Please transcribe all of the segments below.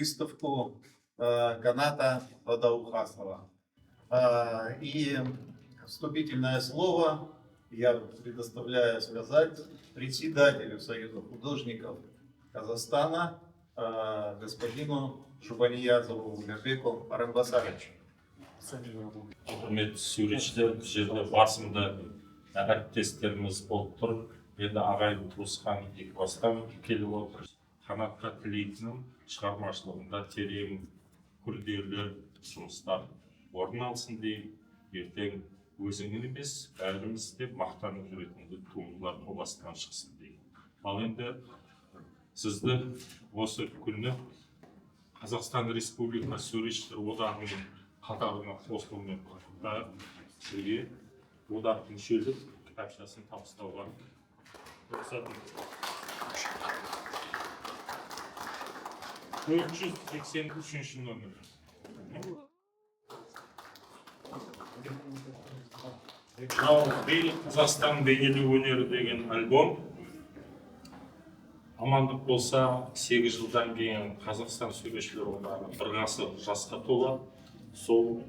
выставку Каната Адаухасова. И вступительное слово я предоставляю сказать председателю Союза художников Казахстана господину Шубаниязову Умирбеку Арамбасаровичу. Құрметті суретшілер, бұл жерде басында әріптестеріміз болып тұр. Енді ағайын туысқан екібастан келіп отыр. Қанатқа тілейтінім шығармашылығында терең күрделі жұмыстар орын алсын деймін. Ертең өзіңнен емес, бәріміз деп мақтанып жүретін туындылар қоластынан шықсын деймін. Ал енді сізді осы күні Қазақстан Республикасы Суретшілер одағының қатарына қосылуымен сізге одақ мүшелік кітапшасын табыстауға рұқсат етіңіз. 483 номер. Қазақстан бейнелеу өнері деген альбом. Амандық болса, 8 жылдан кейін Қазақстан Суретшілер одағы бір ғасыр жасқа толады. Сол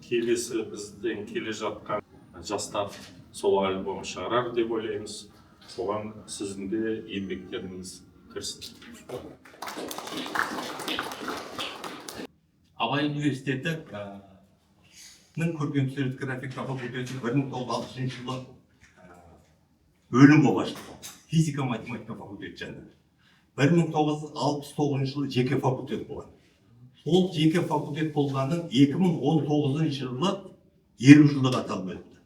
келесі бізден келе жатқан жастар сол альбом шығарар деп ойлаймыз. Соған сіздің де еңбектеріңіз кірсін. Абай университеті көркемсурет графика факультеті 1960 жылы бөлім болып ашылды. Физика математика факультеті жанында. 1969 жылы жеке факультет болған. Сол жеке факультет болғанның 2019 жылы 50 жылдық аталып өтті.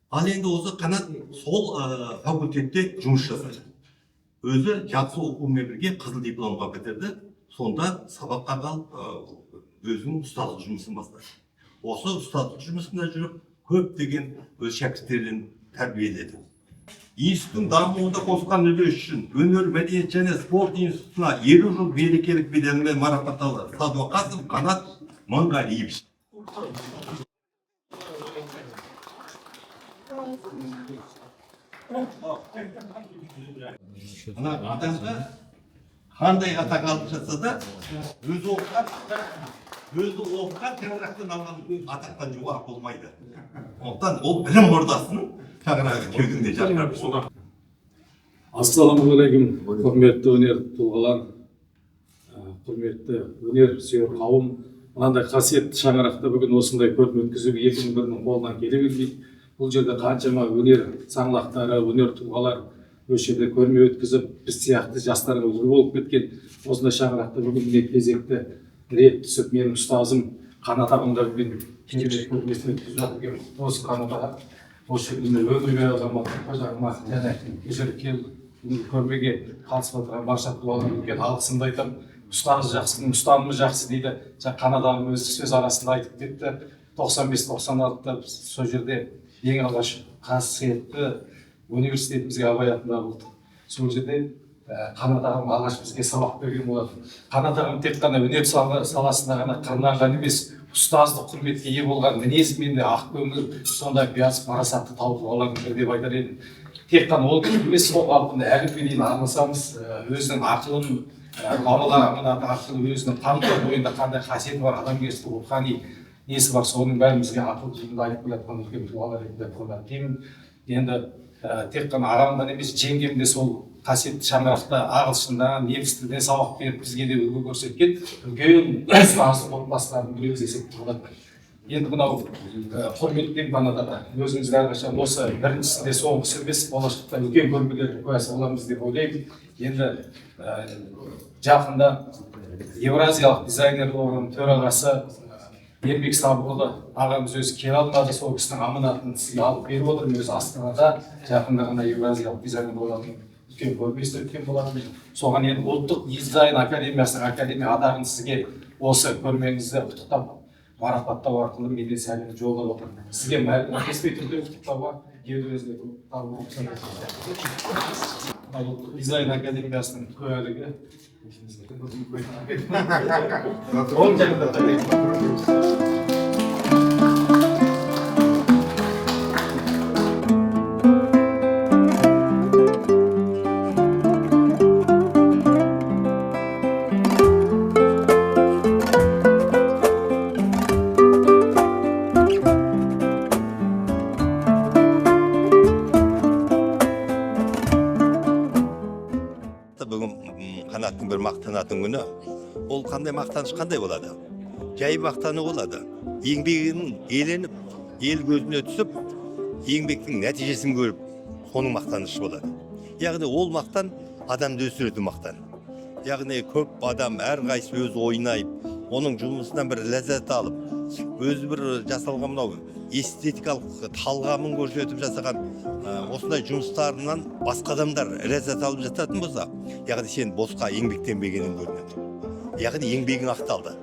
Ал енді осы Қанат сол факультетте жұмыс жасады. Өзі жақсы оқумен бірге қызыл дипломға бітірді. Сонда сабаққа қалып өзінің ұстаздық жұмысын бастады. Осы ұстаздық жұмысында жүріп, көптеген өз шәкірттерін тәрбиеледі. Институттың дамуында қосқан үлесі үшін өнер, мәдениет және спорт институтына 50 жыл мерекелік медалімен марапатталды. Садуақасов Қанат Маңғалиевич. Ана адамға қандай атақ алып жатса да, өзі оқыған тәңірақтан алған атақтан жоғары болмайды. Ондықтан ол білім ордасының тағырағы кеудіңде жарқырап. Ассалаумағалейкум, құрметті өнер тұлғалар, құрметті өнер сүйер қауым. Мынандай қасиетті шаңырақта бүгін осындай көрме өткізуге екінің бірінің қолынан келе бермейді. Бұл жерде қаншама өнер саңлақтары, өнер тұлғалар осы жерде көрме өткізіп, біз сияқты жастарға үлгі болып кеткен. Осындай шаңырақта бүгін міне кезекті рет түсіп, менің ұстазым Қанат ағамдармен көрмесін өткізіп жатыр. Осы Қанат осы күнде өмірге азаматтық қожағыма және кешіріп көрмеге қатысып отырған барша тұлғаларға алғысымды айтамын. Ұстаз жақсының ұстанымы жақсы дейді. Қанат ағам өзі сөз арасында айтып кетті. 95-96-та сол жерде ең алғаш қасиетті университетімізге Абай атындағы болды. Сол жерде Қанат ағам алғаш бізге сабақ берген болатын. Қанат ағам тек қана өнер саласында ғана қырнаған емес, ұстаздық құрметке ие болған мінезімен де ақкөңіл, сондай биязы парасатты тұлғалардың деп айтар едім. Тек қана ол емес, сол қалпында әлі күнге дейін араласамыз, өзінің ақылын, бабаларының арқылы өзінің қамқор бойында қандай қасиеті бар, адамгершілік, рухани несі бар, соның бәрімізге ақыл жиында айтып келатқан үлкен тұлғалар ретінде құрметтеймін. Енді тек қана арамдан емес, жеңгем де сол қасиетті шаңырақта ағылшында, неміс тілінде сабақ беріп бізге де үлгі көрсеткен үлкен ұстаздық отбасылардың біреуі десек болады. Енді мынау құрметтен Канада өзіміз әрқашан осы біріншісінде соңғысы емес, болашақта үлкен көрмелердің куәсі боламыз деп ойлаймын. Енді жақында Евразиялық дизайнер қоғамының төрағасы Ермек Сабырұлы ағамыз өзі келе алмады, сол кісінің аманатын сізге алып беріп отырмын. Өзі Астанада жақында ғана Евразиялық дизайнер қоғамының үлкен көрмесі өткен болатын. Соған енді ұлттық дизайн академиясының академия атағын сізге осы көрмеңізді құттықтап марапаттау арқылы мен де сәлем жолдап отырмын. Сізге мәлім кеспей түрде құттықтауға кеудеңізде ұлттық дизайн академиясының куәлігі. туған күні, ол қандай мақтаныш қандай болады? Жай мақтаны болады. Еңбегінің еленіп, ел көзіне түсіп, еңбектің нәтижесін көріп, соның мақтанышы болады. Яғни ол мақтан адамды өсіретін мақтан. Яғни көп адам әрқайсысы өзі ойнайып, оның жұмысынан бір ләззат алып, өзі бір жасалған мынау эстетикалық талғамын көрсетіп жасаған осындай жұмыстарынан басқа адамдар ләззат алып жататын болса, яғни сен босқа еңбектенбегенің көрінеді. Яғни еңбегің ақталды.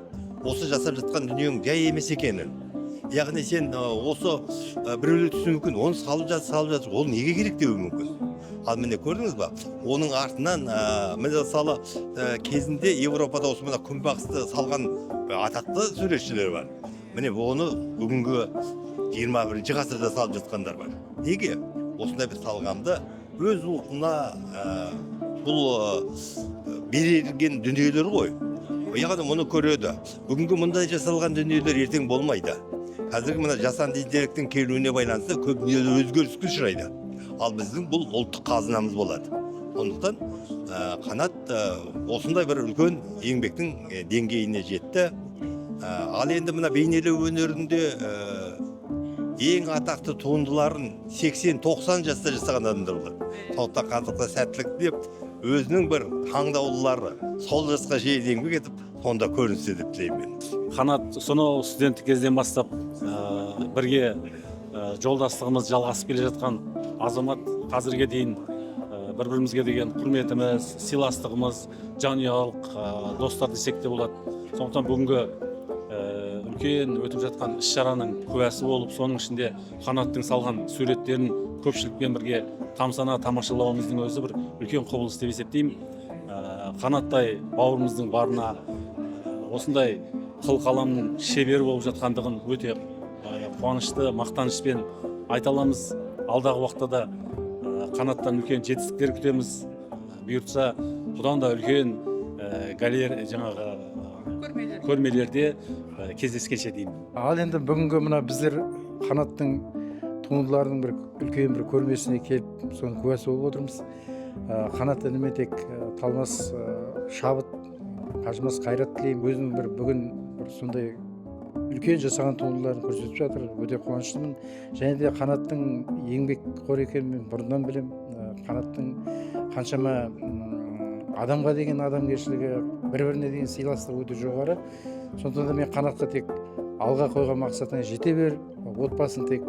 Осы жасап жатқан дүниең жай емес екенін. Яғни сен осы біреулер түсіну мүмкін, оны салып жатыр, ол неге керек деуі мүмкін. Ал міне көрдіңіз ба? Оның артынан мысалы кезінде Европада осы мына күнбағысты салған атақты суретшілер бар. Міне оны бүгінгі 21-ші ғасырда салып жатқандар бар. Неге? Осындай бір талғамды өз ұлтына бұл берілген дүниелер ғой. Яғни мұны көреді. Бүгінгі мұндай жасалған дүниелер ертең болмайды. Қазіргі мына жасанды интеллекттің келуіне байланысты көп дүниелер өзгеріске ұшырайды. Ал біздің бұл ұлттық қазынамыз болады. Сондықтан Қанат осындай бір үлкен еңбектің деңгейіне жетті. Ал енді мына бейнелеу өнерінде ең атақты туындыларын 80-90 жаста жасаған адамдар болады. Сондықтан Қанатқа сәттілік деп, өзінің бір таңдаулылары сол жасқа шейін еңбек етіп, сонда көрінсе деп тілеймін. Қанат сонау студенттік кезден бастап бірге жолдастығымыз жалғасып келе жатқан азамат, қазірге дейін бір-бірімізге деген құрметіміз, сыйластығымыз, жанұялық достар десек те болады. Сондықтан бүгінгі үлкен өтіп жатқан іс-шараның куәсі болып, соның ішінде Қанаттың салған суреттерін көпшілікпен бірге тамсана тамашалауымыздың өзі бір үлкен құбылыс деп есептеймін. Қанаттай бауырымыздың барына осындай қылқаламның шебері болып жатқандығын өте қуанышты, мақтанышпен айта аламыз. Алдағы уақытта да Қанаттан үлкен жетістіктер күтеміз. Бұйыртса, бұдан да үлкен көрмелерде кездескенше деймін. Ал енді бүгінгі мына біздер Қанаттың туындыларының бір үлкен бір көрмесіне келіп, соның куәсі болып отырмыз. Қанат ініме тек талмас шабыт, қажымас қайрат тілеймін. Өзінің бүгін сондай үлкен жасаған туындыларын көрсетіп жатыр. Өте қуаныштымын. Және де Қанаттың еңбекқор екенін мен бұрыннан білем. Қанаттың қаншама адамға деген адамгершілігі, бір-біріне деген сыйластығы өте жоғары. Сондықтан да мен Қанатқа тек алға қойған мақсатына жете бер, отбасын тек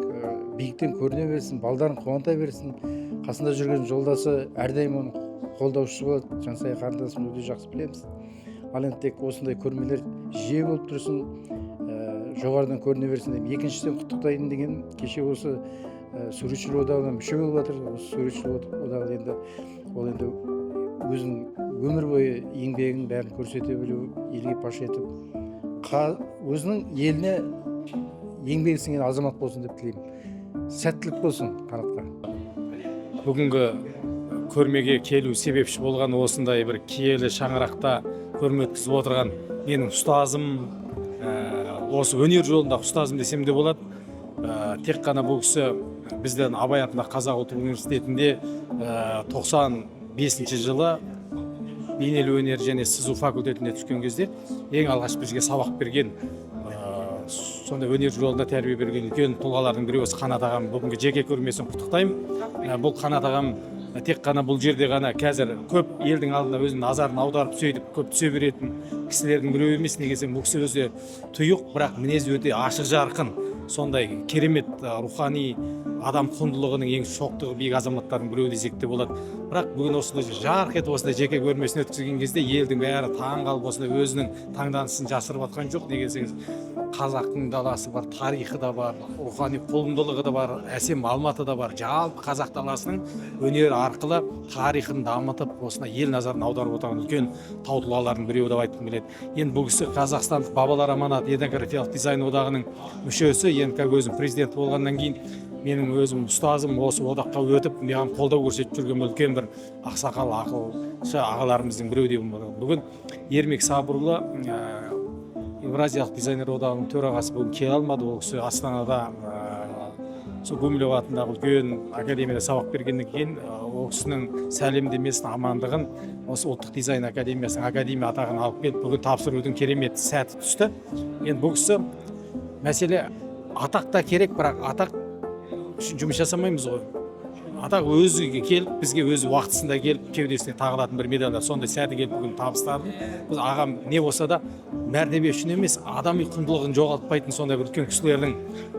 биіктен көріне берсін, балдарын қуанта берсін. Қасында жүрген жолдасы әрдайым оның қолдаушысы болады. Жансая қарындасымыз өте жақсы білеміз. Ал енді тек осындай көрмелер жиі болып тұрсын, жоғарыдан көріне берсін деп. Екіншіден құттықтайын деген, кеше осы суретшілер одағына мүше болып жатыр. Осы суретшілер одағы енді өзінің өмір бойы еңбегін бәрін көрсете білу, елге паш етіп, өзінің еліне еңбегі сіңген азамат болсын деп тілеймін. Сәттілік болсын Қанатқа. Бүгінгі көрмеге келу себепші болған осындай бір киелі шаңырақта көрме өткізіп отырған менің ұстазым, осы өнер жолындағы ұстазым десем де болады. Тек қана бұл кісі бізден Абай атындағы Қазақ ұлттық университетінде 95 жылы бейнелеу өнер және сызу факультетіне түскен кезде ең алғаш бізге сабақ берген, сондай өнер жолында тәрбие берген үлкен тұлғалардың біреуі Қанат ағам. Бүгінгі жеке көрмесін құттықтаймын. Бұл Қанат ағам тек қана бұл жерде ғана қазір көп елдің алдына өзінің назарын аударып сөйтіп көп түсе беретін кісілердің біреуі емес. Неге десем, бұл кісі өзі тұйық, бірақ мінезі өте ашық жарқын, сондай керемет рухани адам құндылығының ең шоқтығы биік азаматтардың біреуі десек те болады. Бірақ бүгін осындай жарқ етіп осындай жеке көрмесін өткізген кезде елдің бәрі таң қалып осындай өзінің таңданысын жасырып жатқан жоқ. Неге десеңіз, қазақтың даласы бар, тарихы да бар, рухани құндылығы да бар, әсем Алматы да бар. Жалпы қазақ даласының өнер арқылы тарихын дамытып, осына ел назарын аударып отырған үлкен тау тұлғалардың біреуі деп айтқым келеді. Енді бұл кісі Қазақстандық бабалар аманаты этнографиялық дизайн одағының мүшесі, енді өзім президент болғаннан кейін менің өзім ұстазым осы одаққа өтіп, маған қолдау көрсетіп жүрген үлкен бір ақсақал, ақылшы ағаларымыздың біреуі деп болады. Бүгін Ермек Сабырұлы, Евразиялық дизайнер одағының төрағасы, бүгін келе алмады. Ол кісі Астанада сол Гумилев атындағы үлкен академияда сабақ бергеннен кейін ол кісінің сәлемдемесін, амандығын осы ұлттық дизайн академиясының академия атағын алып келіп бүгін тапсырудың керемет сәті түсті. Енді бұл кісі мәселе атақ та керек, бірақ атақ үшін жұмыс жасамаймыз ғой. Атақ өзі келіп, бізге өзі уақытысында келіп, кеудесіне тағылатын бір медальдар, сондай сәті келіп бүгін табыстадым. Біз ағам не болса да мәртебе үшін емес, адами құндылығын жоғалтпайтын сондай бір үлкен кісілердің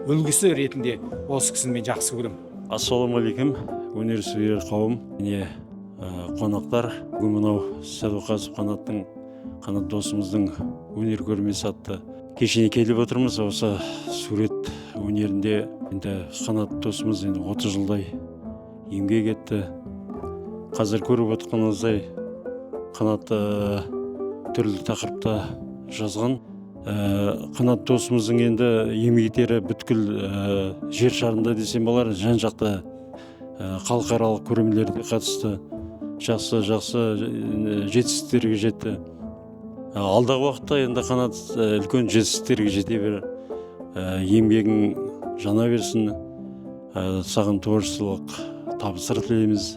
үлгісі ретінде осы кісіні мен жақсы көремін. Ассалаумағалейкум, өнер сүйер қауым, міне қонақтар, бүгін мынау Сәдуақасов Қанат досымыздың өнер көрмесі атты кешіне келіп отырмыз. Осы сурет өнерінде енді Қанат досымыз енді 30 жылдай еңбек етті. Қазір көріп отырғаныңыздай Қанат түрлі тақырыпта жазған. Қанат досымыздың енді еңбектері бүткіл жер шарында десем болар, жан-жақты халықаралық көрмелерге қатысты жақсы жетістіктерге жетті. Алдағы уақытта енді Қанат үлкен жетістіктерге жете бер, еңбегің жана берсін, саған творчестволық табыстар тілейміз,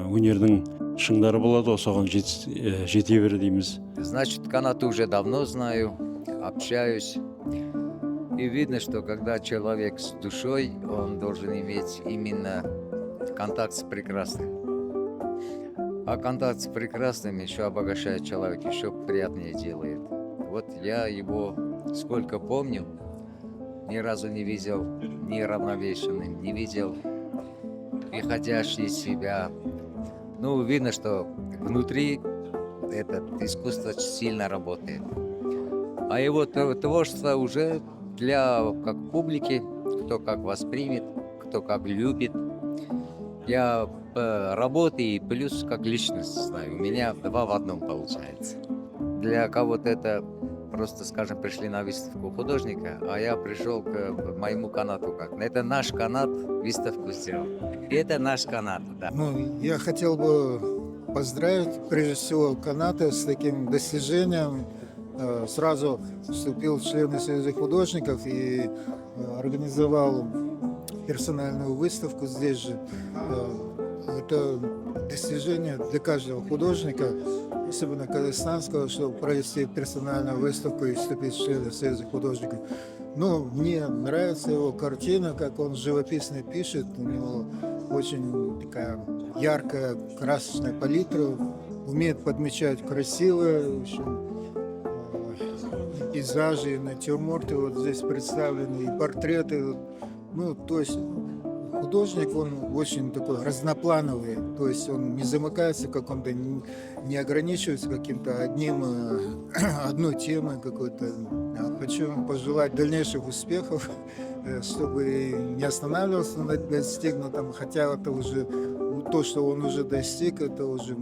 өнердің шыңдары болады, соған жете бер дейміз. Значит, Каната уже давно знаю, общаюсь. И видно, что когда человек с душой, он должен иметь именно контакт с прекрасным. А контакт с прекрасным еще обогащает человека, еще приятнее делает. Вот я его, сколько помню, ни разу не видел неравновешенным, не видел приходящий из себя. Ну, видно, что внутри это искусство сильно работает. А его творчество уже для как публики, кто как воспримет, кто как любит. Я по работе и плюс как личность знаю. У меня два в одном получается. Для кого-то это просто, скажем, пришли на выставку художника, а я пришел к моему канату. Это наш канат выставку сделал. Это наш канат, да. Ну, я хотел бы поздравить, прежде всего, Каната с таким достижением. Сразу вступил в члены Союза художников и организовал персональную выставку здесь же. Это достижение для каждого художника, особенно казахстанского, чтобы провести персональную выставку и вступить в члены Союза художников. Ну, мне нравится его картина, как он живописно пишет. У него очень такая яркая, красочная палитра. Умеет подмечать красивые пейзажи, натюрморты. Вот здесь представлены и портреты. Ну, то есть художник, он очень такой разноплановый. То есть он не замыкается в каком-то, не ограничивается каким-то одной темой какой-то. Хочу пожелать дальнейших успехов, чтобы не останавливался на достигнутом, хотя это уже то, что он уже достиг, это уже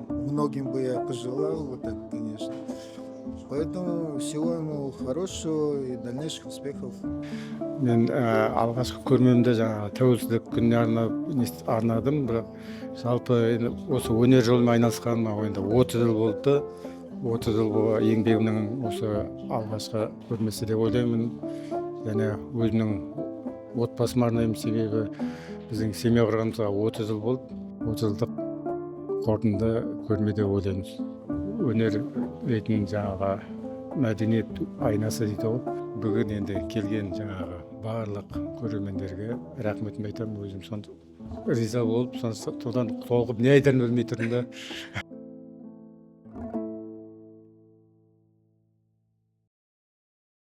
многим бы я пожелал, вот так, конечно. Поэтому всего ему хорошего и дальнейших успехов. Мен алғашқы көрмемде жаңағы тәуелсіздік күніне арнадым, бірақ жалпы осы өнер жолымен айналысқаныма енді 30 жыл болды. 30 жыл еңбегімнің осы алғашқы көрмесі деп ойлаймын. Және өзімнің отбасыма арнаймын, себебі біздің семья құрғанымызға 30 жыл болды. 30 жылдық қорытынды көрме деп ойлаймыз. Өнер ретінің жаңағы мәдениет айнасы дейді ғой. Бүгін енді келген жаңағы барлық көрермендерге рахметімді айтамын. Өзім сонда риза болып, содан толқып не айтарын білмей тұрдым да.